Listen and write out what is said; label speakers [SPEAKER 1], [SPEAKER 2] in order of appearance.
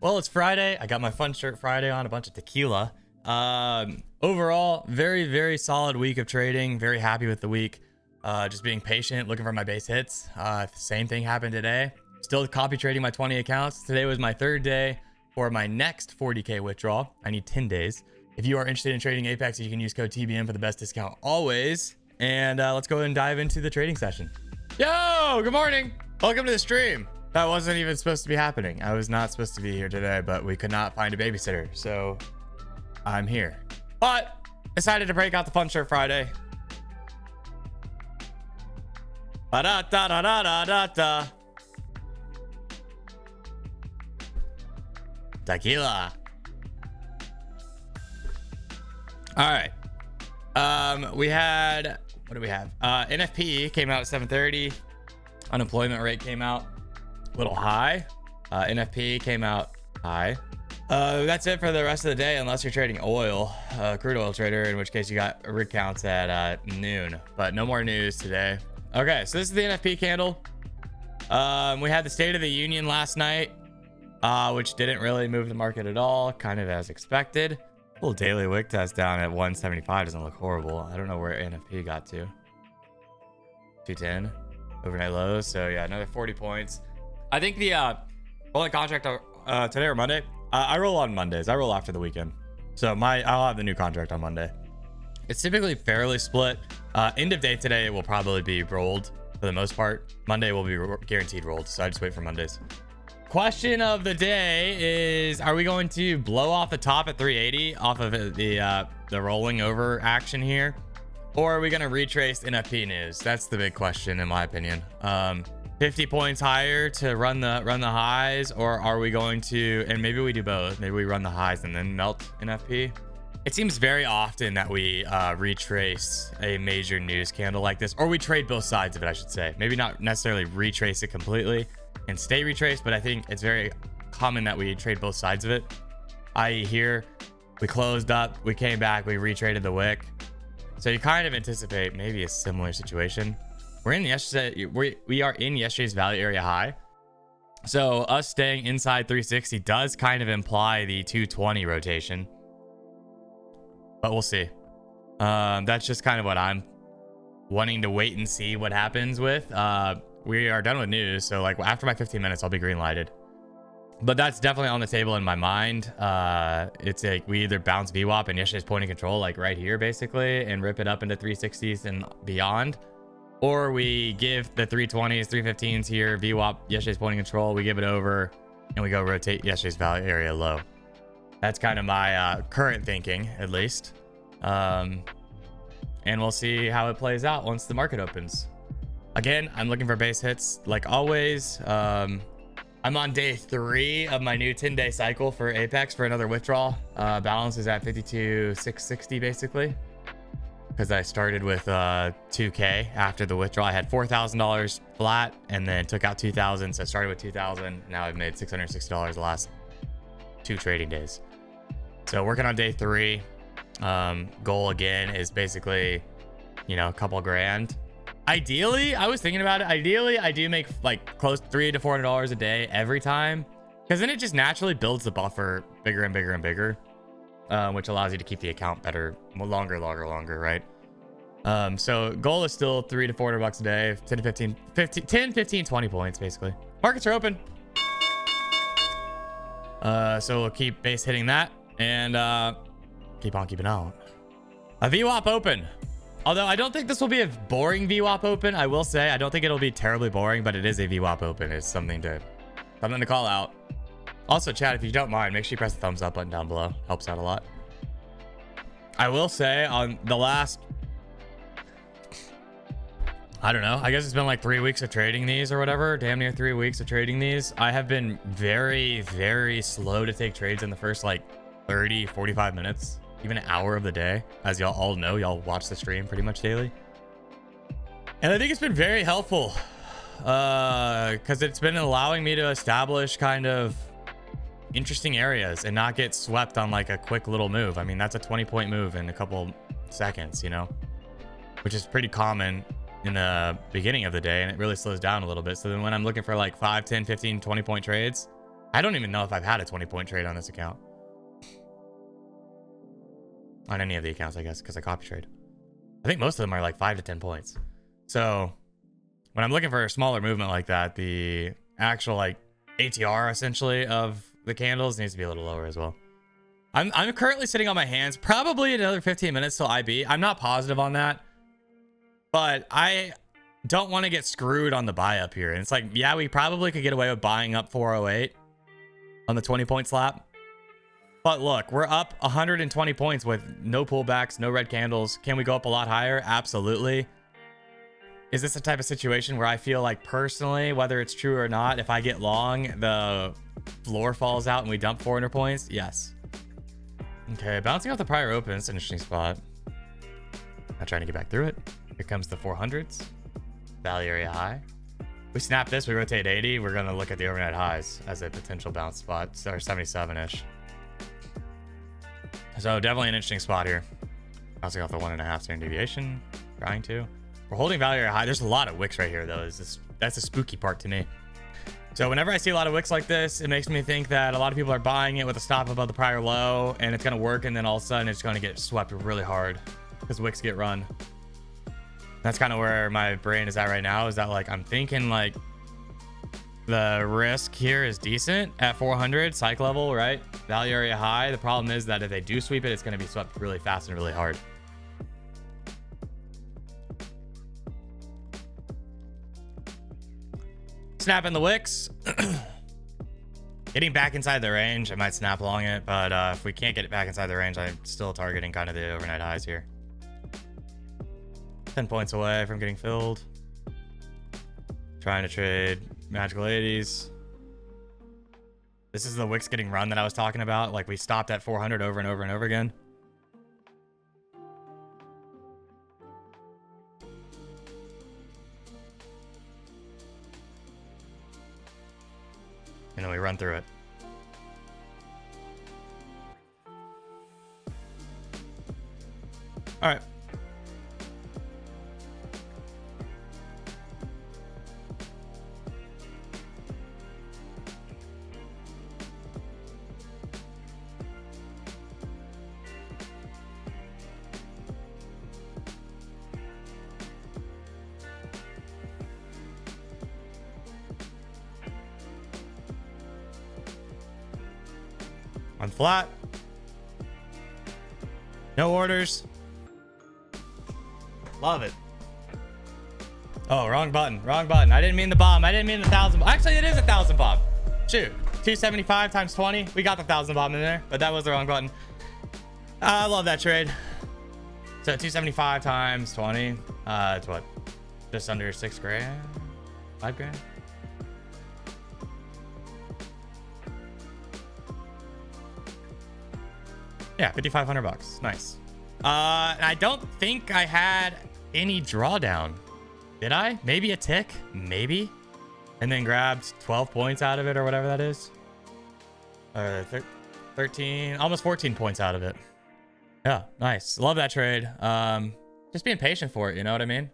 [SPEAKER 1] Well, it's Friday. I got my fun shirt Friday on, a bunch of tequila. Overall, very, very solid week of trading. Very happy with the week. Just being patient, looking for my base hits. Same thing happened today. Still copy trading my 20 accounts. Today was my third day for my next 40K withdrawal. I need 10 days. If you are interested in trading Apex, you can use code TBM for the best discount always. And let's go ahead and dive into the trading session. Yo, good morning. Welcome to the stream. That wasn't even supposed to be happening. I was not supposed to be here today, but we could not find a babysitter. So I'm here. But decided to break out the fun shirt Friday. Ba-da-da-da-da-da-da. Tequila. All right. We had, what do we have? NFP came out at 7:30. Unemployment rate came out a little high. NFP came out high. That's it for the rest of the day, unless you're trading oil, crude oil trader, in which case you got rig counts at noon, but no more news today. Okay, so this is the NFP candle. We had the State of the Union last night, which didn't really move the market at all, kind of as expected. Little daily wick test down at 175 doesn't look horrible. I don't know where NFP got to. 210 overnight lows. So yeah, another 40 points. I think the rolling contract today or Monday. I roll on Mondays. I roll after the weekend. So I'll have the new contract on Monday. It's typically fairly split. End of day today will probably be rolled for the most part. Monday will be guaranteed rolled. So I just wait for Mondays. Question of the day is, are we going to blow off the top at 380 off of the rolling over action here, or are we going to retrace NFP news? That's the big question in my opinion. 50 points higher to run the highs, or are we going to, and maybe we do both, maybe we run the highs and then melt NFP. It seems very often that we retrace a major news candle like this, or we trade both sides of it, I should say. Maybe not necessarily retrace it completely and stay retraced, but I think it's very common that we trade both sides of it. I.e. here, we closed up, we came back, we retraded the wick. So you kind of anticipate maybe a similar situation. We are in yesterday's value area high. So us staying inside 360 does kind of imply the 220 rotation. But we'll see. That's just kind of what I'm wanting to wait and see what happens with. We are done with news, so like after my 15 minutes I'll be green lighted, but that's definitely on the table in my mind. It's like we either bounce VWAP and yesterday's point of control like right here basically and rip it up into 360s and beyond, or we give the 320s 315s here VWAP yesterday's point of control, we give it over and we go rotate yesterday's value area low. That's kind of my current thinking, at least. And we'll see how it plays out once the market opens. Again, I'm looking for base hits like always. I'm on day 3 of my new 10-day cycle for Apex for another withdrawal. Balance is at 52,660 basically, because I started with 2K after the withdrawal. I had $4,000 flat and then took out 2,000. So I started with 2,000. Now I've made $660 the last 2 trading days. So working on day 3. Goal again is basically, a couple grand. Ideally, I was thinking about it. Ideally, I do make like close to $300 to $400 a day every time, because then it just naturally builds the buffer bigger and bigger and bigger, which allows you to keep the account better, longer, right? So goal is still $300 to $400 a day, 10 to 15, 20 points basically. Markets are open. So we'll keep base hitting that and keep on keeping on. A VWAP open. Although I don't think this will be a boring VWAP open. I will say I don't think it'll be terribly boring, but it is a VWAP open. It's something to call out. Also, chat, if you don't mind, make sure you press the thumbs up button down below. Helps out a lot. I will say on the last, I don't know, I guess it's been like 3 weeks of trading these or whatever, damn near 3 weeks of trading these. I have been very, very slow to take trades in the first like 30, 45 minutes. Even an hour of the day. As y'all all know, y'all watch the stream pretty much daily. And I think it's been very helpful because it's been allowing me to establish kind of interesting areas and not get swept on like a quick little move. I mean, that's a 20-point move in a couple seconds, which is pretty common in the beginning of the day, and it really slows down a little bit. So then when I'm looking for like 5, 10, 15, 20 point trades, I don't even know if I've had a 20-point trade on this account. On any of the accounts, I guess, because I copy trade. I think most of them are like 5 to 10 points. So when I'm looking for a smaller movement like that, the actual like ATR essentially of the candles needs to be a little lower as well. I'm currently sitting on my hands, probably another 15 minutes till IB. I'm not positive on that, but I don't want to get screwed on the buy up here. And it's like, yeah, we probably could get away with buying up 408 on the 20-point slap. But look, we're up 120 points with no pullbacks, no red candles. Can we go up a lot higher? Absolutely. Is this the type of situation where I feel like personally, whether it's true or not, if I get long, the floor falls out and we dump 400 points? Yes. Okay, bouncing off the prior open. It's an interesting spot. Not trying to get back through it. Here comes the 400s. Value area high. We snap this, we rotate 80. We're going to look at the overnight highs as a potential bounce spot, or 77-ish. So definitely an interesting spot here. Bouncing off the 1.5 standard deviation. Trying to. We're holding value area high. There's a lot of wicks right here, though. That's a spooky part to me. So whenever I see a lot of wicks like this, it makes me think that a lot of people are buying it with a stop above the prior low, and it's going to work, and then all of a sudden it's going to get swept really hard because wicks get run. That's kind of where my brain is at right now, is that like I'm thinking like the risk here is decent at 400 psych level, right? Value area high. The problem is that if they do sweep it, it's going to be swept really fast and really hard. Snapping the wicks. Getting back inside the range, I might snap along it, but if we can't get it back inside the range, I'm still targeting kind of the overnight highs here. 10 points away from getting filled. Trying to trade magical 80s. This is the wicks getting run that I was talking about. Like we stopped at 400 over and over and over again. And then we run through it. All right. On flat. No orders. Love it. Oh, wrong button. Wrong button. I didn't mean the bomb. I didn't mean the 1,000. Actually, it is a 1,000 bomb. Shoot. 275 times 20. We got the 1,000 bomb in there, but that was the wrong button. I love that trade. So 275 times 20. It's what? Just under 6 grand? 5 grand? Yeah, 5,500 bucks. Nice. I don't think I had any drawdown. Did I? Maybe a tick? Maybe. And then grabbed 12 points out of it or whatever that is. 13, almost 14 points out of it. Yeah, nice. Love that trade. Just being patient for it, you know what I mean?